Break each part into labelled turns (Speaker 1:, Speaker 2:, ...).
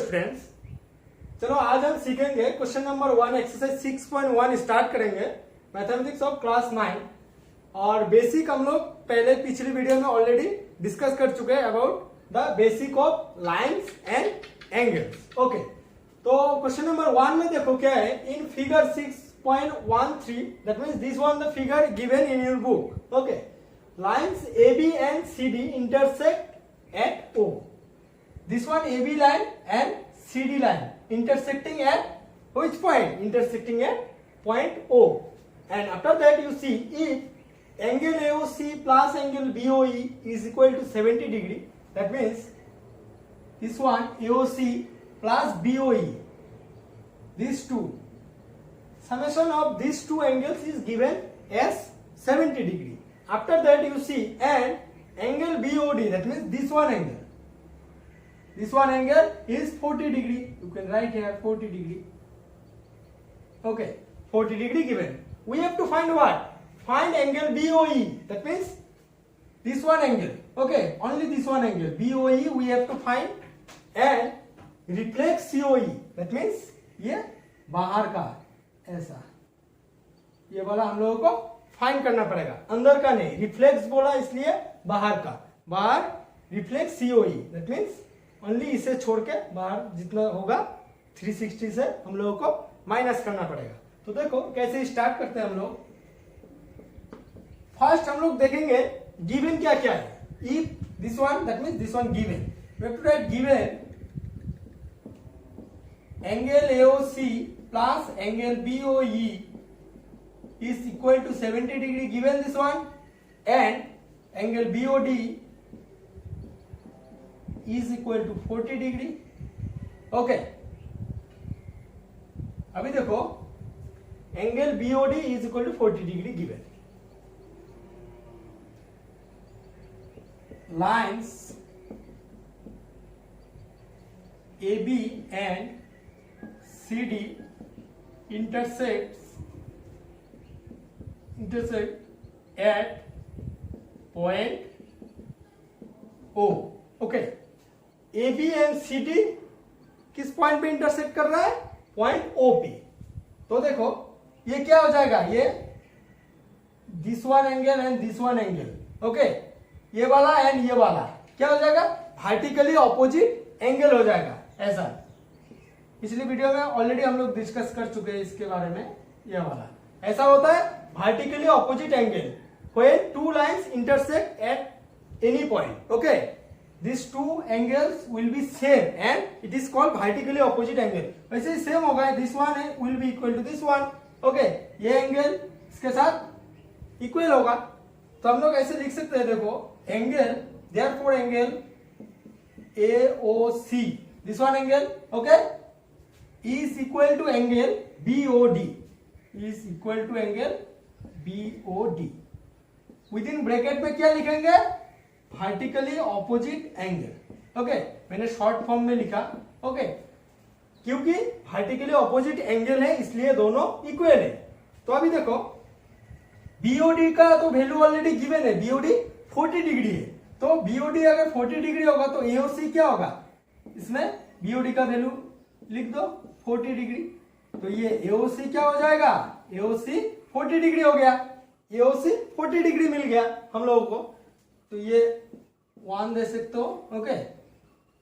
Speaker 1: Students, चलो आज हम सीखेंगे क्वेश्चन नंबर 1 एक्सरसाइज 6.1 स्टार्ट करेंगे मैथमेटिक्स ऑफ क्लास 9। और बेसिक हम लोग पहले पिछली वीडियो में ऑलरेडी डिस्कस कर चुके हैं about the basic of lines and angles. Okay, तो क्वेश्चन नंबर 1 में देखो क्या है, in figure 6.13 that means this one the figure given in your book. Okay, lines AB and CD intersect at O. This one AB line and CD line intersecting at which point? Intersecting at point O. And after that you see if angle AOC plus angle BOE is equal to 70 degree, that means this one AOC plus BOE, these two, summation of these two angles is given as 70 degree. After that you see and angle BOD, that means this one angle is 40 degree. You can write here 40 degree. Okay, 40 degree given. We have to find what? Find angle BOE, that means this one angle. Okay, only this one angle BOE we have to find, and reflex COE, that means ये बाहर का ऐसा ये वाला हम लोगों को find करना पड़ेगा, अंदर का नहीं। रिफ्लेक्स बोला इसलिए बाहर का, बाहर reflex COE, that means only इसे छोड़ के बाहर जितना होगा 360 से हम लोगों को माइनस करना पड़ेगा। तो देखो कैसे स्टार्ट करते हैं हम लोग। फर्स्ट हम लोग देखेंगे गिवन क्या क्या है। If this one, that means this one given, we have to write given angle AOC plus angle BOE is equal to 70 degree given this one, and angle BOD is equal to 40 degree. Okay, अभी देखो angle BOD is equal to 40 degree given. Lines AB and CD intersect at point O. Okay, AB and CD किस point पे intersect कर रहा है? Point O पे। तो देखो ये क्या हो जाएगा, ये this one angle and this one angle, okay, ये वाला एंड ये वाला क्या हो जाएगा? वर्टिकली ऑपोजिट एंगल हो जाएगा ऐसा। पिछली वीडियो में ऑलरेडी हम लोग डिस्कस कर चुके हैं इसके बारे में। ये वाला ऐसा होता है vertically opposite angle when two lines intersect at any point. Okay, these two angles will be same and it is called vertically opposite angle. वैसे ही सेम होगा, this one will be equal to this one. Okay, ये angle इसके साथ equal होगा, तो हम लोग ऐसे लिख सकते हैं, देखो angle, therefore angle AOC, this one angle, okay, is equal to angle BOD, is equal to angle BOD। With in bracket में क्या लिखेंगे? Vertically opposite angle. ओके, मैंने शॉर्ट फॉर्म में लिखा, ओके, क्योंकि वर्टिकली ऑपोजिट एंगल है इसलिए दोनों इक्वल है। तो अभी देखो BOD का तो वैल्यू ऑलरेडी गिवन है, BOD 40 डिग्री है। तो BOD अगर 40 डिग्री होगा तो AOC क्या होगा? इसमें BOD का वैल्यू लिख दो 40 डिग्री, तो ये AOC क्या हो जाएगा? AOC 40 डिग्री हो गया, AOC 40 डिग्री मिल गया हम लोगों को। तो ये 1 दे सकते हो, ओके,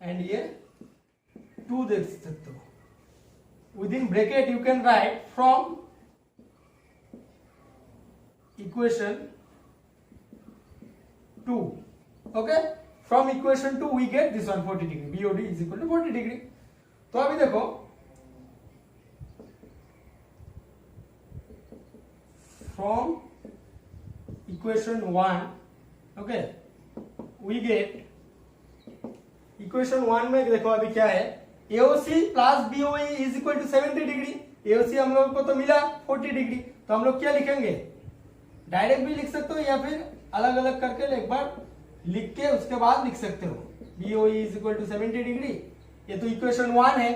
Speaker 1: एंड ये 2 दे सकते हो। Within bracket you can write from equation 2, okay, from equation 2 we get this one 40 degree, BOD is equal to 40 degree. तो अभी देखो from equation 1, okay, we get equation 1 में देखो अभी क्या है, AOC plus BOE is equal to 70 degree. AOC हम लोग को तो मिला 40 डिग्री, तो हम लोग क्या लिखेंगे? डायरेक्ट भी लिख सकते हो या फिर अलग अलग करके एक बार लिख के उसके बाद लिख सकते हो। BOE is equal to 70 degree, ये तो इक्वेशन 1 है।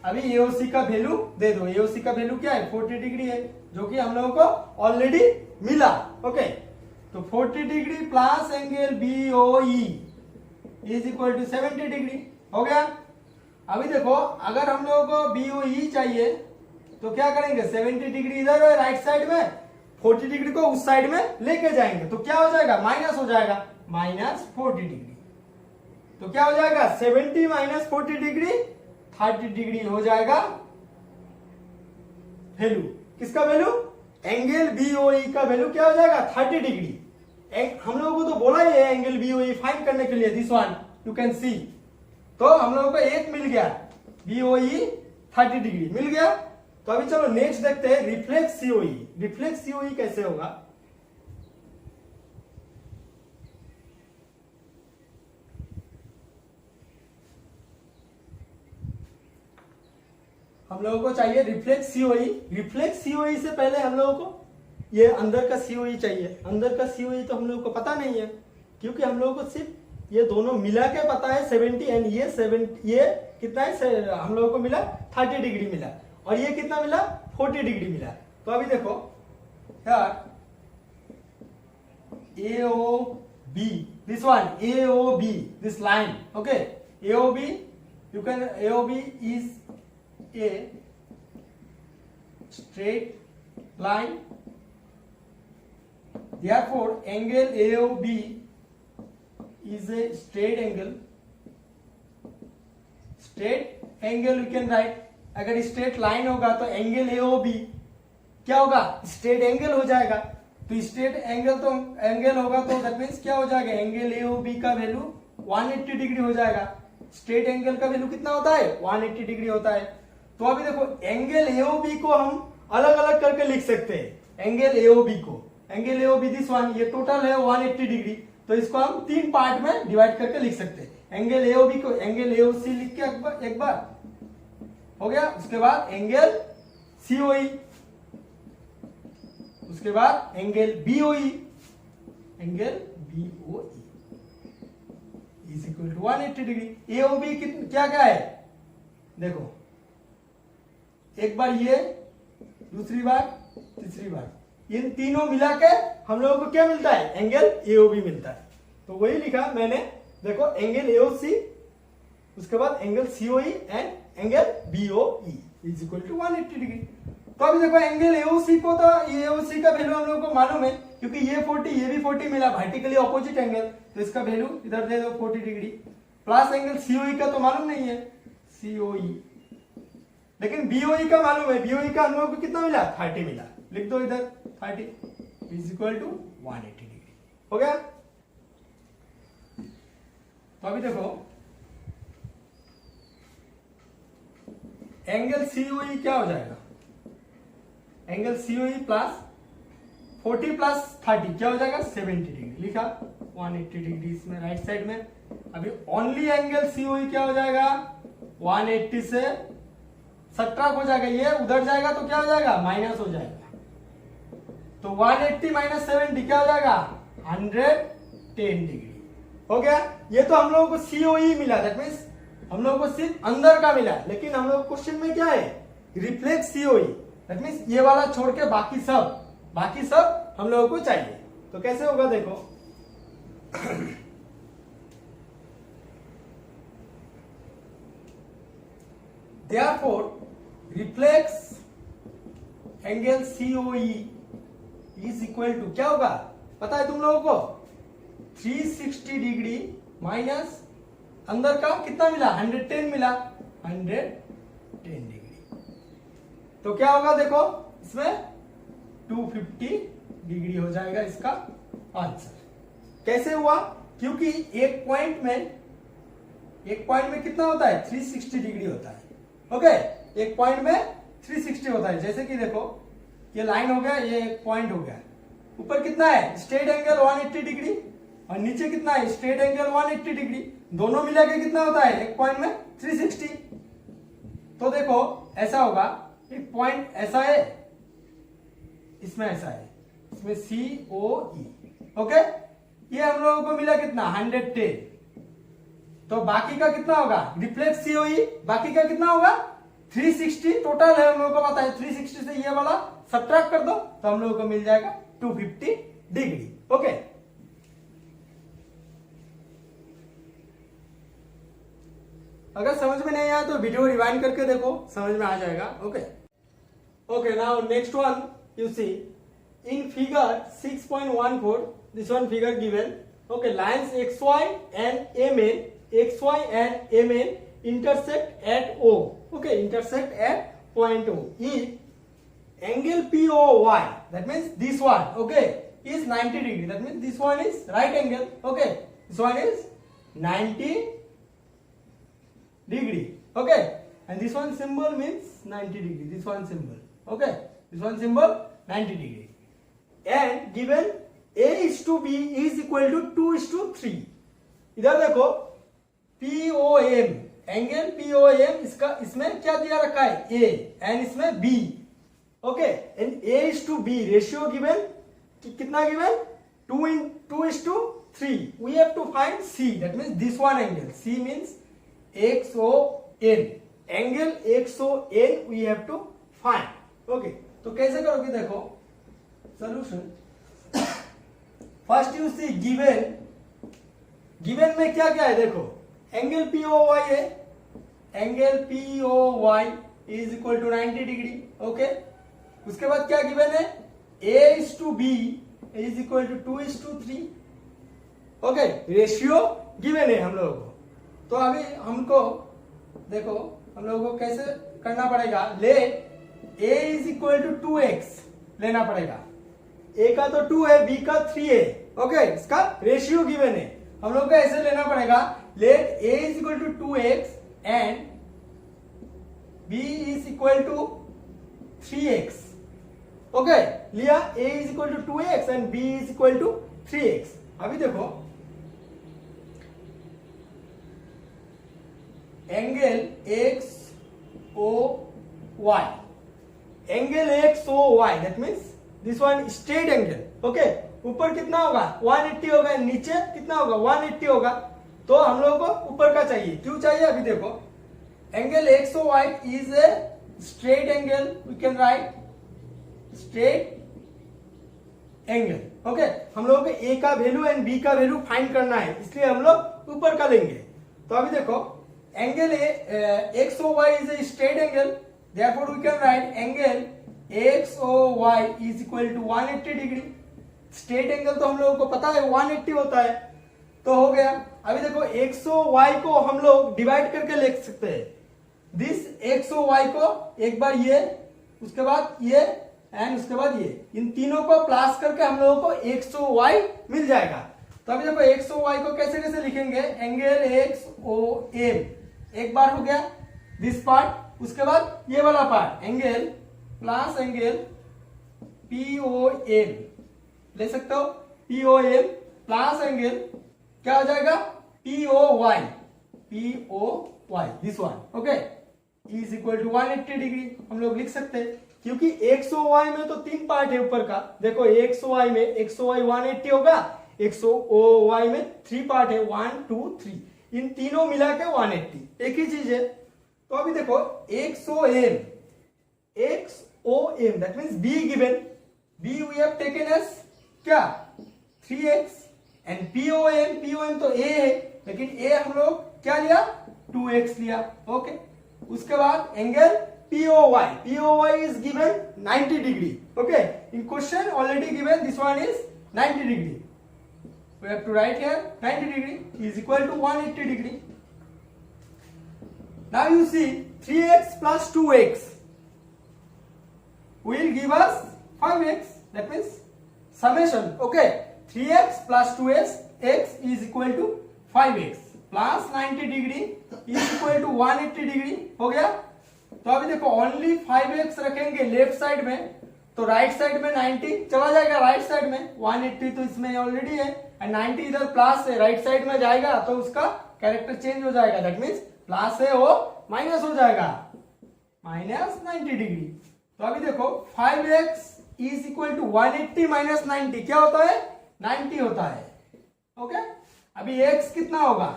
Speaker 1: अभी AOC का वैल्यू दे दो, AOC का वैल्यू क्या है? 40 डिग्री है, जो कि हम लोगों को ऑलरेडी मिला। ओके, तो 40 degree plus angle BOE is equal to 70 degree हो गया। अभी देखो अगर हम लोगों को BOE चाहिए तो क्या करेंगे, 70 डिग्री इधर है राइट साइड में, 40 डिग्री को उस साइड में लेके जाएंगे तो क्या हो जाएगा, माइनस हो जाएगा, -40 डिग्री। तो क्या हो जाएगा 70 - 40 डिग्री 30 डिग्री हो जाएगा वैल्यू। किसका वैल्यू, एंगल BOE का वैल्यू क्या हो जाएगा 30 डिग्री। हम लोगों को तो बोला ही है एंगल BOE फाइंड करने के लिए, this one you can see. तो हम लोगों को एक मिल गया, BOE 30 डिग्री मिल गया। तो अभी चलो नेक्स्ट देखते हैं रिफ्लेक्स COE। रिफ्लेक्स COE कैसे होगा, हम लोगों को चाहिए रिफ्लेक्स COE। रिफ्लेक्स COE से पहले हम लोगों को ये अंदर का COE चाहिए। अंदर का COE तो हम लोगों को पता नहीं है, क्योंकि हम लोगों को सिर्फ ये दोनों मिला के पता है 70 एंड ये 70, ये कितना है, हम लोगों को मिला 30 डिग्री मिला, और ये कितना मिला 40 डिग्री मिला। तो अभी देखो यार AOB, this one AOB, this line, okay, AOB, you can, AOB is a straight line, therefore angle AOB is a straight angle you can write। अगर स्ट्रेट लाइन होगा तो एंगल AOB क्या होगा, स्ट्रेट एंगल हो जाएगा। तो straight angle तो angle होगा तो दैट मींस क्या हो जाएगा, एंगल AOB का वैल्यू 180 डिग्री हो जाएगा। स्ट्रेट एंगल का वैल्यू कितना होता है, 180 डिग्री होता है। तो अभी देखो एंगल AOB को हम अलग अलग करके लिख सकते हैं। एंगल AOB को, एंगल AOB दिस वन, ये टोटल है 180 डिग्री, तो इसको हम 3 पार्ट में डिवाइड करके लिख सकते हैं। एंगल AOB को एंगल AOC लिख के एक बार हो गया। उसके बाद एंगल COE, उसके बाद angle BOE, angle BOE is equal to 180 degree. AOB क्या क्या है, देखो एक बार ये, दूसरी बार, तीसरी बार, इन तीनों मिला के हम लोगों को क्या मिलता है, एंगल AOB मिलता है। तो वही लिखा मैंने, देखो एंगल AOC, उसके बाद angle COE and angle BOE is equal to 180 degree. तो अभी देखो एंगल AOC को, तो ये AOC का वैल्यू हम लोगों को मालूम है, क्योंकि ये 40 ये भी 40 मिला, वर्टिकली ऑपोजिट एंगल, तो इसका वैल्यू इधर दे दो 40 डिग्री। प्लस एंगल COE का तो मालूम नहीं है, COE, लेकिन BOE का मालूम है। BOE का हम लोगों को कितना मिला, 30 मिला, लिख दो इधर 30 इज इक्वल टू 180 डिग्री हो गया। तो अभी देखो एंगल COE क्या हो जाएगा, एंगल COE प्लस 40 प्लस 30 क्या हो जाएगा 70 डिग्री, लिखा 180 डिग्री इसमें राइट साइड में। अभी ओनली एंगल COE क्या हो जाएगा, 180 से सब्ट्रैक्ट हो जाएगा, ये उधर जाएगा तो क्या हो जाएगा, माइनस हो जाएगा। तो 180 - 70 क्या हो जाएगा, 110 डिग्री हो गया। ये तो हम लोगों को COE मिला, दैट मींस हम लोगों को सिर्फ अंदर का मिला, लेकिन हम लोग क्वेश्चन में क्या है, रिफ्लेक्स COE, दैट मींस ये वाला छोड़ के बाकी सब हम लोगों को चाहिए। तो कैसे होगा देखो therefore reflex angle COE is equal to क्या होगा, पता है तुम लोगों को, 360 डिग्री माइनस अंदर का कितना मिला, 110 मिला, 110 डिग्री। तो क्या होगा देखो इसमें 250 डिग्री हो जाएगा इसका आंसर। कैसे हुआ, क्योंकि एक पॉइंट में कितना होता है, 360 डिग्री होता है। ओके, एक पॉइंट में 360 होता है। जैसे कि देखो ये लाइन हो गया, ये एक पॉइंट हो गया, ऊपर कितना है स्ट्रेट एंगल 180 डिग्री, और नीचे कितना है स्ट्रेट एंगल 180 डिग्री, दोनों मिला के कितना होता है एक पॉइंट में 360। तो देखो ऐसा होगा, एक पॉइंट ऐसा है, इसमें ऐसा है, इसमें COE, ओके, ये हम लोगों को मिला कितना 110। तो बाकी का कितना होगा, रिफ्लेक्स COE, बाकी का कितना होगा 360 टोटल है, हम लोगों को पता है 360 से ये वाला सब्ट्रैक्ट कर दो तो हम लोगों को मिल जाएगा 250 डिग्री। ओके, अगर समझ में नहीं आया तो वीडियो रिवाइंड करके देखो, समझ में आ जाएगा। Okay, now next one you see in figure 6.14, this one figure given. Okay, lines XY and MN intersect at O. Okay, intersect at point O. If angle POY, that means this one, okay, is 90 degree, that means this one is right angle. Okay, this one is 90 degree. Okay, and this one symbol means 90 degree, this one symbol. Okay, this one symbol 90 degree, and given A is to B is equal to 2 is to 3. इधर देखो POM, angle POM, इसका इसमें क्या दिया रखा है A and इसमें B. Okay, and A is to B ratio given, कितना given 2 is to 3. We have to find C, that means this one angle. C means XON, angle XON we have to find. Okay, तो कैसे करोगे, देखो solution. First you see given में क्या क्या है, देखो एंगल POY है, angle POY is equal to 90 degree. Okay, उसके बाद क्या गिवन है, A is to B is equal to 2 is to 3। Okay, ratio given है हम लोगों को। तो अभी हमको देखो हम लोगों को कैसे करना पड़ेगा, let A is equal to 2x लेना पड़ेगा। A का तो 2 है, B का 3 है। ओके, इसका रेशियो गिवन है, हम लोग को ऐसे लेना पड़ेगा, let A is equal to 2x and B is equal to 3x। Okay, लिया A is equal to 2x and B is equal to 3x। अभी देखो angle XOY, angle XOY that means this one straight angle. Okay, ऊपर कितना होगा 180 होगा, नीचे कितना होगा 180 होगा। तो हम लोगों को ऊपर का चाहिए, क्यों चाहिए, अभी देखो angle XOY is a straight angle, we can write straight angle. Okay, हम लोगों को A का वैल्यू एंड B का वैल्यू फाइंड करना है, इसलिए हम लोग ऊपर का लेंगे। तो अभी देखो angle XOY is a straight angle, therefore we can write angle XOY is equal to 180 degree. Straight angle तो हम लोगों को पता है 180 होता है, तो हो गया। अभी देखो XOY को हम लोग डिवाइड करके लिख सकते हैं, दिस XOY को एक बार ये, उसके बाद ये एंड उसके बाद ये, इन तीनों को प्लस करके हम लोगों को XOY मिल जाएगा। तो अभी देखो XOY को कैसे कैसे लिखेंगे, एंगल XOM एक बार हो गया दिस पार्ट, उसके बाद ये वाला part angle plus angle POM ले सकते हो, POM प्लस एंगल क्या हो जाएगा POY this one. Okay, is equal to 180 degree हम लोग लिख सकते हैं, क्योंकि XOY में तो 3 पार्ट है ऊपर का। देखो XOY में XOY 180 होगा, XOY में 3 पार्ट है 1 2 3, इन तीनों मिला के 180 एक ही चीज है। तो अभी देखो XOM that means B given, B we have taken as क्या 3x एंड POM तो A है, लेकिन A हम लोग क्या लिया 2x लिया। ओके, उसके बाद angle POY is given 90 degree. Okay, in question already given this one is 90 degree. We have to write here 90 degree is equal to 180 degree. Now you see 3x plus 2x will give us 5x, that means summation. Okay, 3x plus 2x is equal to 5x plus 90 degree is equal to 180 degree हो गया। तो अभी देखो only 5x रखेंगे left side में, तो right side में 90 चला जाएगा, राइट साइड में 180 तो इसमें ऑलरेडी है एंड 90 इधर प्लस है, राइट साइड में जाएगा तो उसका कैरेक्टर चेंज हो जाएगा, दैट मीन्स प्लस है वो माइनस हो जाएगा, माइनस 90 डिग्री। तो अभी देखो 5x is equal to 180 minus 90 क्या होता है 90 होता है। ओके, अभी x कितना होगा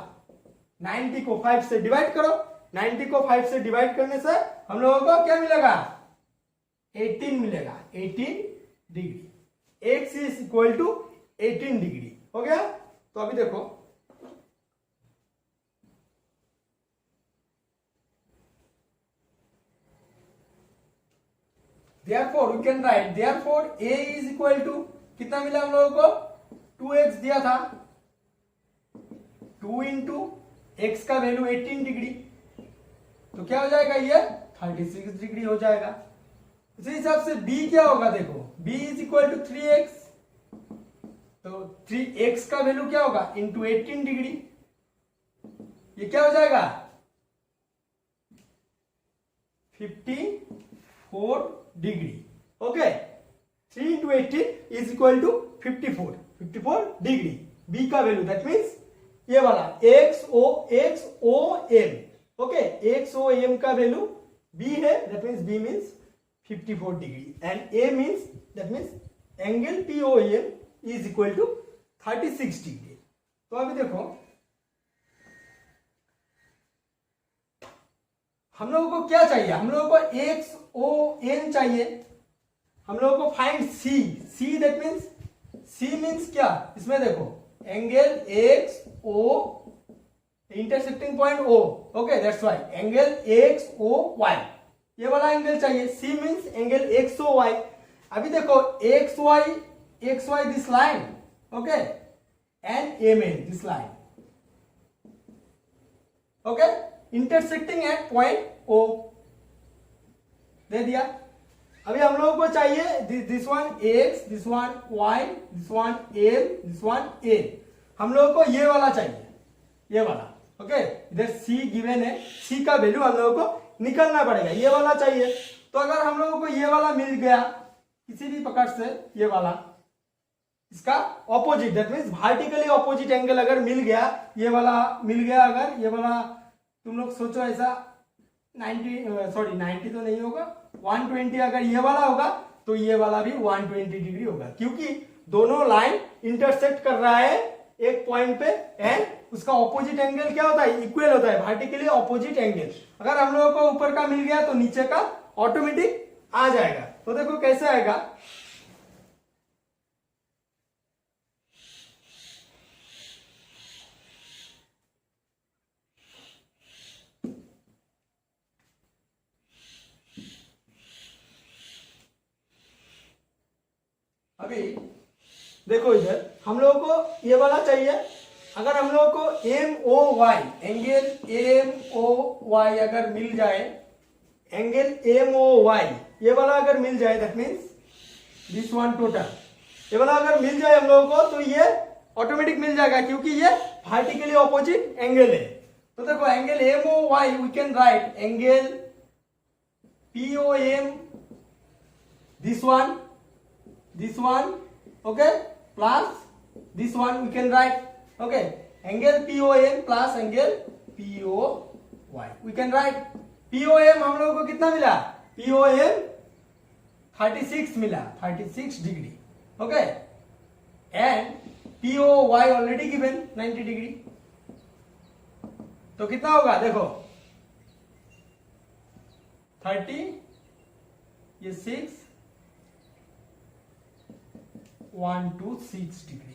Speaker 1: 90 को 5 से डिवाइड करो, 90 को 5 से डिवाइड करने से हम लोगों को क्या मिलेगा 18 मिलेगा, 18 degree. x is equal to 18 degree हो गया। तो अभी देखो therefore we can write therefore a is equal to कितना मिला हम लोगों को 2x दिया था 2 इंटू एक्स का वैल्यू 18 डिग्री तो क्या हो जाएगा ये 36 डिग्री हो जाएगा। इसी हिसाब से b क्या होगा देखो b is equal to 3x तो 3x का वैल्यू क्या होगा इंटू 18 डिग्री ये क्या हो जाएगा 54 degree okay 3 into 18 is equal to 54 degree b का वैल्यू दैट मीन्स ये वाला XOM ओके XOM का वैल्यू b है that means b means 54 degree and a means that means angle POM is equal to 36 degree. तो अभी देखो हम लोगों को क्या चाहिए हम लोगों को XON चाहिए हम लोगों को find C that means C means क्या इसमें देखो angle XO intersecting point O okay that's why angle XOY ये वाला एंगल चाहिए C मीन्स एंगल XOY। अभी देखो XY this line okay and MN this line okay intersecting at point O दे दिया। अभी हम लोगों को चाहिए this one X this one Y this one M this one A हम लोगों को ये वाला चाहिए ये वाला ओके इधर C गिवन है C का वैल्यू हम लोगों को निकलना पड़ेगा ये वाला चाहिए। तो अगर हम लोगों को ये वाला मिल गया किसी भी प्रकार से ये वाला इसका opposite that means vertically opposite angle अगर मिल गया ये वाला मिल गया अगर ये वाला तुम लोग सोचो ऐसा 90 तो नहीं होगा 120 अगर ये वाला होगा तो ये वाला भी 120 डिग्री होगा क्योंकि दोनों लाइन इंटरसेक्ट कर रहा है एक पॉइंट पे एंड उसका ऑपोजिट एंगल क्या होता है इक्वल होता है वर्टिकली ऑपोजिट एंगल। अगर हम लोगों को ऊपर का मिल गया तो नीचे का ऑटोमेटिक आ जाएगा। तो देखो कैसे आएगा अभी देखो इधर हम लोगों को ये वाला चाहिए अगर हम लोगों को MOY एंगल MOY अगर मिल जाए एंगल MOY ये वाला अगर मिल जाए that means this one total ये वाला अगर मिल जाए हम लोगों को तो ये ऑटोमेटिक मिल जाएगा क्योंकि ये वर्टिकली ऑपोजिट एंगल है। तो देखो angle MOY we can write angle POM this one okay plus this one we can write okay angle POM plus angle POY we can write POM हम लोगों को कितना मिला POM 36 मिला 36 degree okay and POY already given 90 degree तो कितना होगा देखो 30 ये 6 126 डिग्री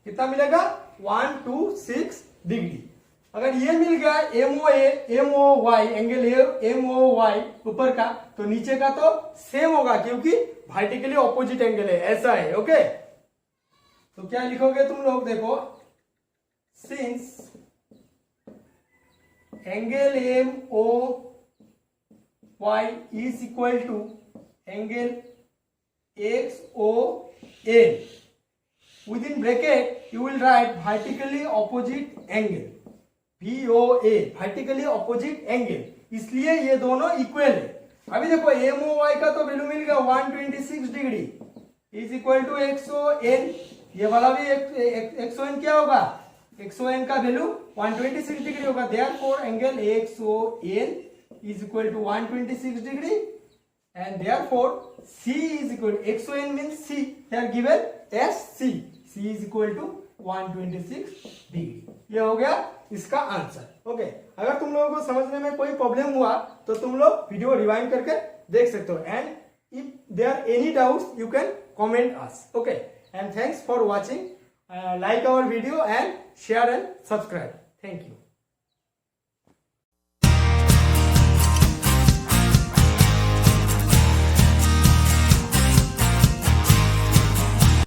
Speaker 1: कितना मिलेगा 126 डिग्री। अगर ये मिल गया MOY एंगल MOY ऊपर का तो नीचे का तो सेम होगा क्योंकि वर्टिकली ऑपोजिट एंगल है ऐसा है ओके। तो क्या लिखोगे तुम लोग देखो since angle MOY is equal to angle XON within bracket you will write vertically opposite angle VOA vertically opposite angle इसलिए ये दोनों इक्वल है। अभी देखो MOY का तो वैल्यू मिल गया 126 degree is equal to XON ये वाला भी XON क्या होगा XON का वैल्यू 126 डिग्री होगा therefore angle XON is equal to 126 degree and therefore C is equal to XON means C here given as C is equal to 126 degree. ये हो गया इसका आंसर ओके। अगर तुम लोगों को समझने में कोई प्रॉब्लम हुआ तो तुम लोग वीडियो रिवाइंड करके देख सकते हो and if there are any doubts you can comment us okay and thanks for watching like our video and share and subscribe thank you.